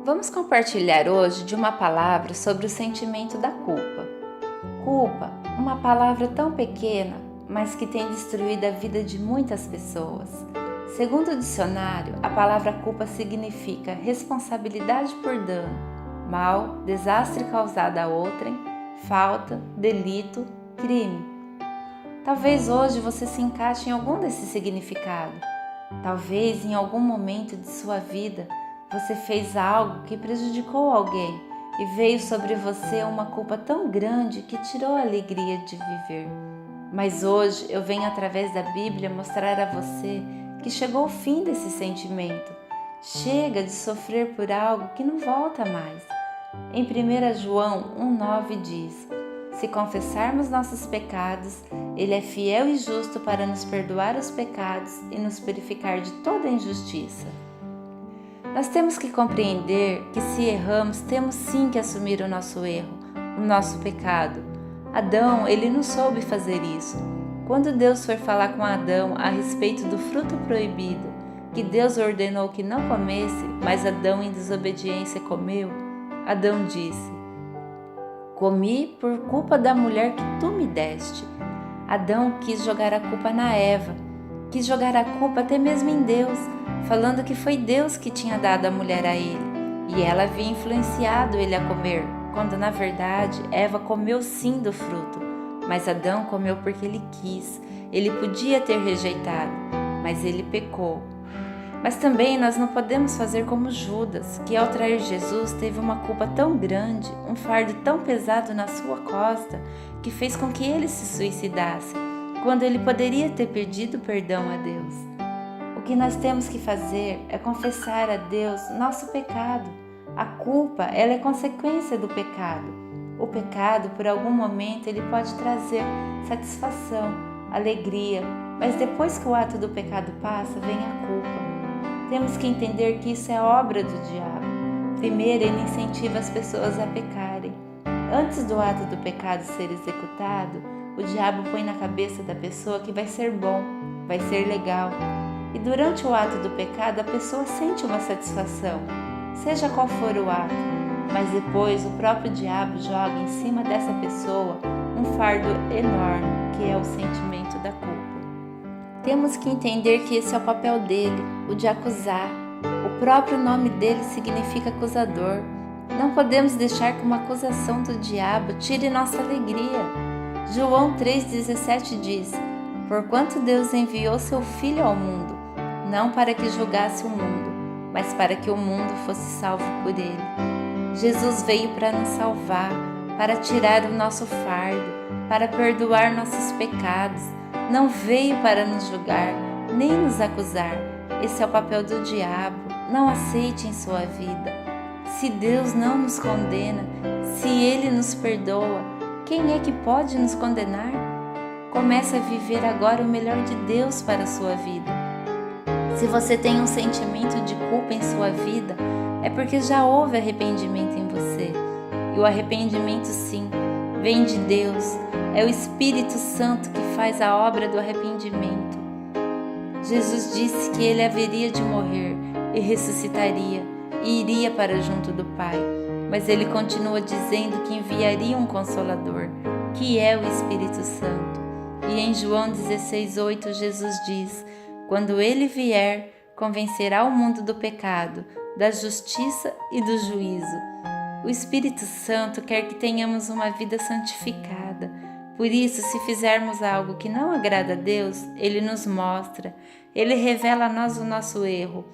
Vamos compartilhar hoje de uma palavra sobre o sentimento da culpa. Culpa, uma palavra tão pequena, mas que tem destruído a vida de muitas pessoas. Segundo o dicionário, a palavra culpa significa responsabilidade por dano, mal, desastre causado a outrem, falta, delito, crime. Talvez hoje você se encaixe em algum desses significados. Talvez em algum momento de sua vida você fez algo que prejudicou alguém e veio sobre você uma culpa tão grande que tirou a alegria de viver. Mas hoje eu venho através da Bíblia mostrar a você que chegou o fim desse sentimento. Chega de sofrer por algo que não volta mais. Em 1 João 1,9 diz: se confessarmos nossos pecados, Ele é fiel e justo para nos perdoar os pecados e nos purificar de toda injustiça. Nós temos que compreender que se erramos, temos sim que assumir o nosso erro, o nosso pecado. Adão, ele não soube fazer isso. Quando Deus foi falar com Adão a respeito do fruto proibido, que Deus ordenou que não comesse, mas Adão em desobediência comeu, Adão disse: comi por culpa da mulher que tu me deste. Adão quis jogar a culpa na Eva, quis jogar a culpa até mesmo em Deus, falando que foi Deus que tinha dado a mulher a ele, e ela havia influenciado ele a comer, quando na verdade Eva comeu sim do fruto, mas Adão comeu porque ele quis, ele podia ter rejeitado, mas ele pecou. Mas também nós não podemos fazer como Judas, que ao trair Jesus teve uma culpa tão grande, um fardo tão pesado na sua costa, que fez com que ele se suicidasse, quando ele poderia ter pedido perdão a Deus. O que nós temos que fazer é confessar a Deus nosso pecado. A culpa, ela é consequência do pecado. O pecado, por algum momento, ele pode trazer satisfação, alegria, mas depois que o ato do pecado passa, vem a culpa. Temos que entender que isso é obra do diabo. Primeiro, ele incentiva as pessoas a pecarem. Antes do ato do pecado ser executado, o diabo põe na cabeça da pessoa que vai ser bom, vai ser legal. E durante o ato do pecado, a pessoa sente uma satisfação, seja qual for o ato. Mas depois, o próprio diabo joga em cima dessa pessoa um fardo enorme, que é o sentimento da culpa. Temos que entender que esse é o papel dele, o de acusar. O próprio nome dele significa acusador. Não podemos deixar que uma acusação do diabo tire nossa alegria. João 3,17 diz: porquanto Deus enviou seu Filho ao mundo, não para que julgasse o mundo, mas para que o mundo fosse salvo por ele. Jesus veio para nos salvar, para tirar o nosso fardo, para perdoar nossos pecados. Não veio para nos julgar, nem nos acusar. Esse é o papel do diabo. Não aceite em sua vida. Se Deus não nos condena, se Ele nos perdoa, quem é que pode nos condenar? Comece a viver agora o melhor de Deus para a sua vida. Se você tem um sentimento de culpa em sua vida, é porque já houve arrependimento em você. E o arrependimento, sim, vem de Deus. É o Espírito Santo que faz a obra do arrependimento. Jesus disse que ele haveria de morrer e ressuscitaria e iria para junto do Pai. Mas ele continua dizendo que enviaria um Consolador, que é o Espírito Santo. E em João 16,8 Jesus diz: quando ele vier, convencerá o mundo do pecado, da justiça e do juízo. O Espírito Santo quer que tenhamos uma vida santificada. Por isso, se fizermos algo que não agrada a Deus, Ele nos mostra, Ele revela a nós o nosso erro,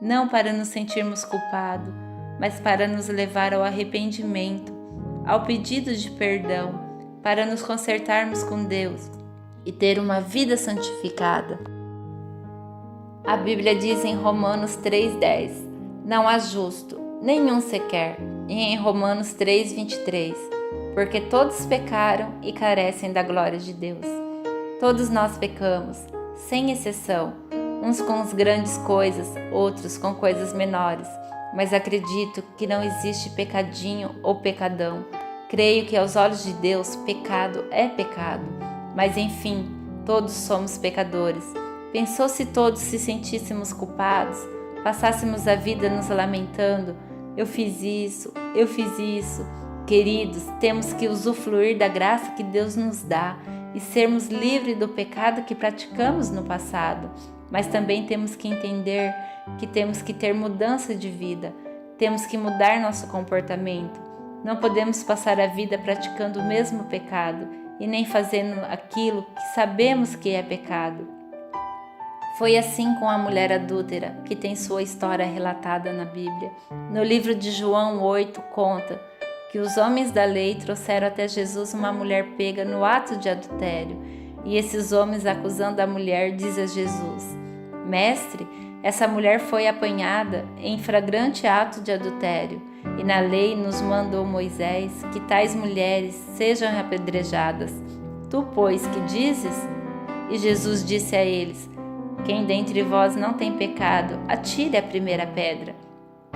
não para nos sentirmos culpados, mas para nos levar ao arrependimento, ao pedido de perdão, para nos consertarmos com Deus e ter uma vida santificada. A Bíblia diz em Romanos 3,10: não há justo, nenhum sequer, e em Romanos 3,23: porque todos pecaram e carecem da glória de Deus. Todos nós pecamos, sem exceção, uns com as grandes coisas, outros com coisas menores, mas acredito que não existe pecadinho ou pecadão. Creio que aos olhos de Deus, pecado é pecado, mas enfim, todos somos pecadores. Pensou se todos se sentíssemos culpados, passássemos a vida nos lamentando, eu fiz isso, eu fiz isso. Queridos, temos que usufruir da graça que Deus nos dá e sermos livres do pecado que praticamos no passado. Mas também temos que entender que temos que ter mudança de vida, temos que mudar nosso comportamento. Não podemos passar a vida praticando o mesmo pecado e nem fazendo aquilo que sabemos que é pecado. Foi assim com a mulher adúltera, que tem sua história relatada na Bíblia. No livro de João 8 conta que os homens da lei trouxeram até Jesus uma mulher pega no ato de adultério, e esses homens, acusando a mulher, dizem a Jesus: Mestre, essa mulher foi apanhada em flagrante ato de adultério, e na lei nos mandou Moisés que tais mulheres sejam apedrejadas. Tu, pois, que dizes? E Jesus disse a eles: Quem dentre vós não tem pecado, atire a primeira pedra.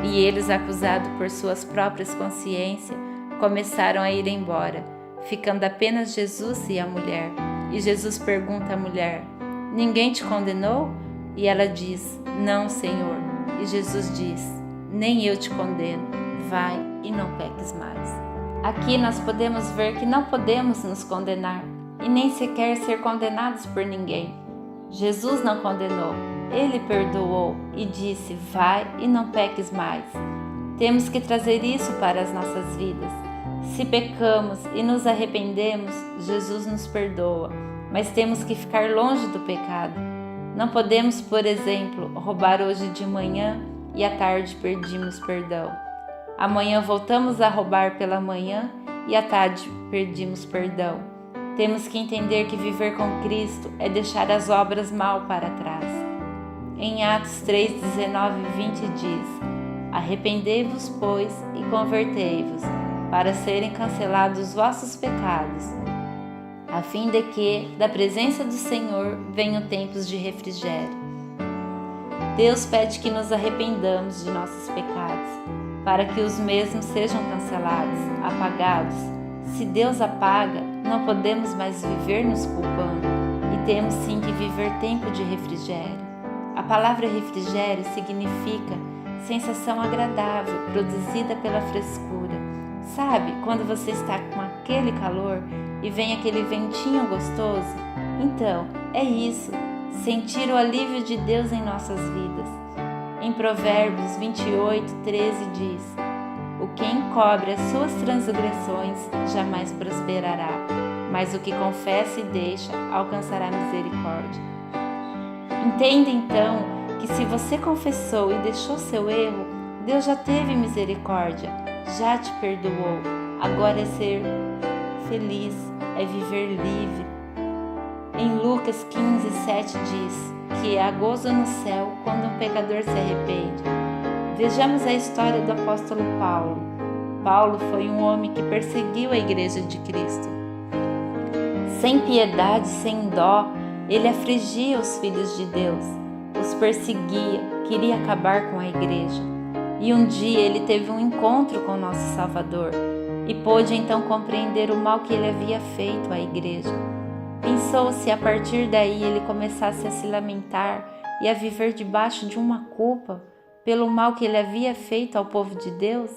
E eles, acusados por suas próprias consciências, começaram a ir embora, ficando apenas Jesus e a mulher. E Jesus pergunta à mulher: Ninguém te condenou? E ela diz: Não, Senhor. E Jesus diz: Nem eu te condeno. Vai e não peques mais. Aqui nós podemos ver que não podemos nos condenar e nem sequer ser condenados por ninguém. Jesus não condenou, Ele perdoou e disse: Vai e não peques mais. Temos que trazer isso para as nossas vidas. Se pecamos e nos arrependemos, Jesus nos perdoa, mas temos que ficar longe do pecado. Não podemos, por exemplo, roubar hoje de manhã e à tarde pedimos perdão. Amanhã voltamos a roubar pela manhã e à tarde pedimos perdão. Temos que entender que viver com Cristo é deixar as obras mal para trás. Em Atos 3, 19 e 20 diz: Arrependei-vos, pois, e convertei-vos, para serem cancelados os vossos pecados, a fim de que, da presença do Senhor, venham tempos de refrigério. Deus pede que nos arrependamos de nossos pecados, para que os mesmos sejam cancelados, apagados. Se Deus apaga, não podemos mais viver nos culpando, e temos sim que viver tempo de refrigério. A palavra refrigério significa sensação agradável, produzida pela frescura. Sabe, quando você está com aquele calor e vem aquele ventinho gostoso? Então, é isso, sentir o alívio de Deus em nossas vidas. Em Provérbios 28, 13 diz: O que encobre as suas transgressões jamais prosperará, mas o que confessa e deixa alcançará misericórdia. Entenda então que se você confessou e deixou seu erro, Deus já teve misericórdia, já te perdoou. Agora é ser feliz, é viver livre. Em Lucas 15, 7 diz que há gozo no céu quando um pecador se arrepende. Vejamos a história do apóstolo Paulo. Paulo foi um homem que perseguiu a igreja de Cristo. Sem piedade, sem dó, ele afligia os filhos de Deus, os perseguia, queria acabar com a igreja. E um dia ele teve um encontro com nosso Salvador e pôde então compreender o mal que ele havia feito à igreja. Pensou se a partir daí ele começasse a se lamentar e a viver debaixo de uma culpa pelo mal que ele havia feito ao povo de Deus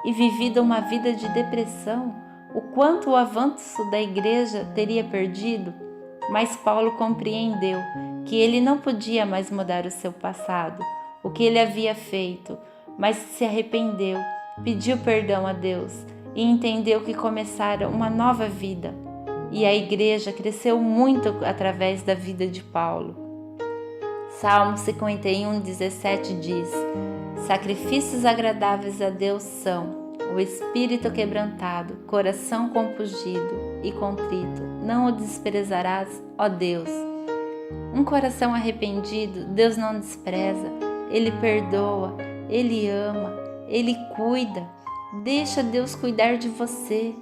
e vivido uma vida de depressão, o quanto o avanço da igreja teria perdido. Mas Paulo compreendeu que ele não podia mais mudar o seu passado, o que ele havia feito, mas se arrependeu, pediu perdão a Deus e entendeu que começara uma nova vida. E a igreja cresceu muito através da vida de Paulo. Salmo 51, 17 diz: Sacrifícios agradáveis a Deus são o espírito quebrantado, coração compungido e contrito. Não o desprezarás, ó Deus. Um coração arrependido, Deus não despreza. Ele perdoa, Ele ama, Ele cuida. Deixa Deus cuidar de você.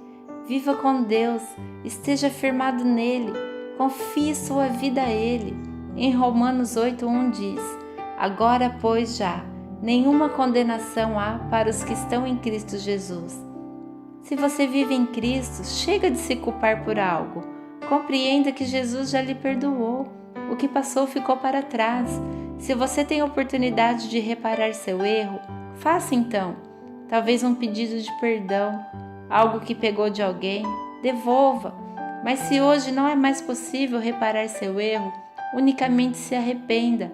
Viva com Deus, esteja firmado nele, confie sua vida a Ele. Em Romanos 8:1 diz: Agora, pois, já nenhuma condenação há para os que estão em Cristo Jesus. Se você vive em Cristo, chega de se culpar por algo. Compreenda que Jesus já lhe perdoou. O que passou ficou para trás. Se você tem a oportunidade de reparar seu erro, faça então. talvez um pedido de perdão, algo que pegou de alguém, devolva. Mas se hoje não é mais possível reparar seu erro, unicamente se arrependa,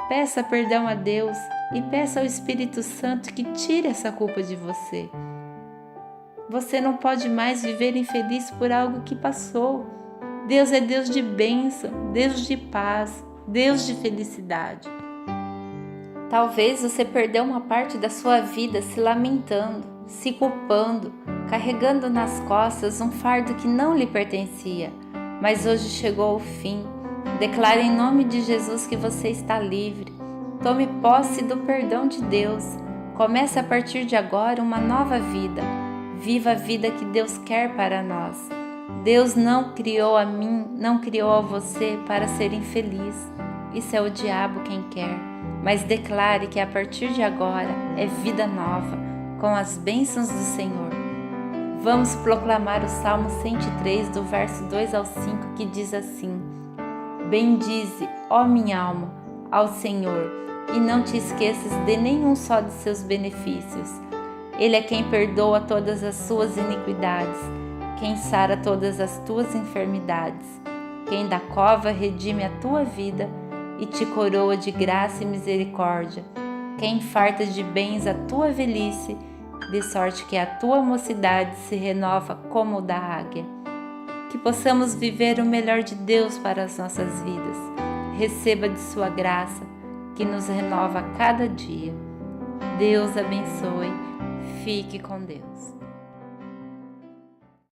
peça perdão a Deus e peça ao Espírito Santo que tire essa culpa de você. Você não pode mais viver infeliz por algo que passou. Deus é Deus de bênção, Deus de paz, Deus de felicidade. Talvez você perdeu uma parte da sua vida se lamentando, se culpando, carregando nas costas um fardo que não lhe pertencia, mas hoje chegou o fim. Declare em nome de Jesus que você está livre. Tome posse do perdão de Deus. Comece a partir de agora uma nova vida. Viva a vida que Deus quer para nós. Deus não criou a mim, não criou a você para ser infeliz. Isso é o diabo quem quer. Mas declare que a partir de agora é vida nova, com as bênçãos do Senhor. Vamos proclamar o Salmo 103, do verso 2 ao 5, que diz assim: Bendize, ó minha alma, ao Senhor, e não te esqueças de nenhum só de seus benefícios. Ele é quem perdoa todas as suas iniquidades, quem sara todas as tuas enfermidades, quem da cova redime a tua vida e te coroa de graça e misericórdia, quem farta de bens a tua velhice, de sorte que a tua mocidade se renova como o da águia. Que possamos viver o melhor de Deus para as nossas vidas. Receba de sua graça, que nos renova a cada dia. Deus abençoe. Fique com Deus.